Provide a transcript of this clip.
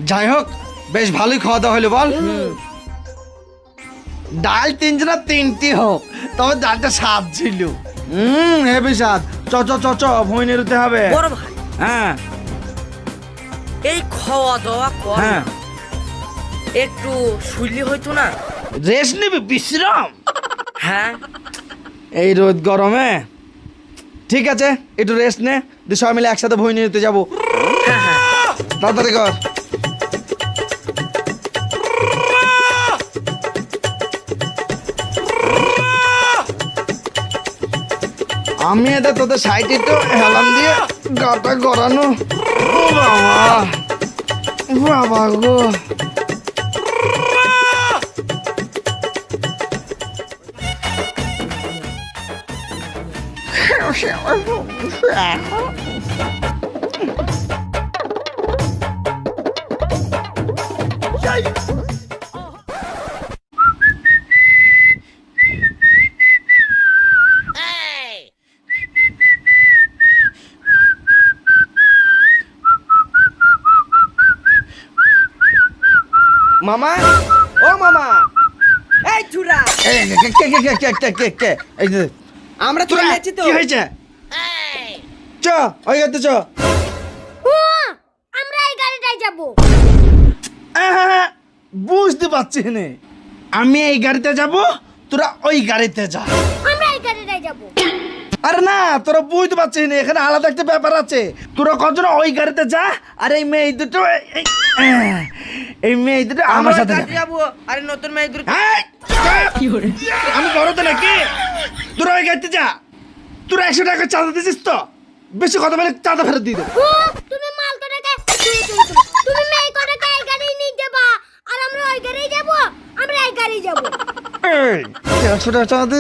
যাই হোক বেশ ভালোই খাওয়া দাওয়া হলো বল। ডাল তিনজনা তিনটি হোক, তবে ডালটা স্বাদ ছিল। হেবি স্বাদ। চ চ চ চ ভই নিতে হবে। বড় ভাই হ্যাঁ এই খাওয়া দাওয়া কর হ্যাঁ, একটু শুইলে হইতো না? রেস্ট নিবি, বিশ্রাম। হ্যাঁ এই রোদ গরমে ঠিক আছে, একটু রেস্ট নে, দিয়ে সবাই মিলে একসাথে ভই নিতে যাবো। হ্যাঁ হ্যাঁ তাড়াতাড়ি কর। আমি এটা তোদের সাইডে তো হেলান দিয়ে গাটা গড়ানো। ও বাবা, বাবা গো। মামা, ও মামা, এই চুরা এই কে এই যে আমরা চলে যাচ্ছি তো। কি হয়েছে? চ ওই গাড়িতে চ। আমরা এই গাড়িটায় যাব। বুঝতে পারছি নে, আমি এই গাড়িতে যাব, তোরা ওই গাড়িতে যা। আমরা এই গাড়িটায় যাব। আরে না, তোরা বুঝতে পারছিস না, এখানে আলাদা একটা ব্যাপার আছে। তোরা কজন ওই গাড়িতে যা, আর এই মেয়ে দুটো এই মেয়ে দুটো আমার সাথে যাবে। যাবো। আরে নতুন মেয়েদের এই, আমি বড় তো নাকি? তোরা ওই গাড়িতে যা। তোরা 100 টাকা চাঁদা দিছিস তো, বেশি কথা বলে চাঁদা ফেরত দিয়ে দেবো। তুমি মাল কটাকে তুমি মেয়ে কটাকে এই গাড়ি নিয়ে যাবা, আর আমরা ওই গাড়ি যাব। আমরা এই গাড়ি যাব। এই 100 টাকা চাঁদা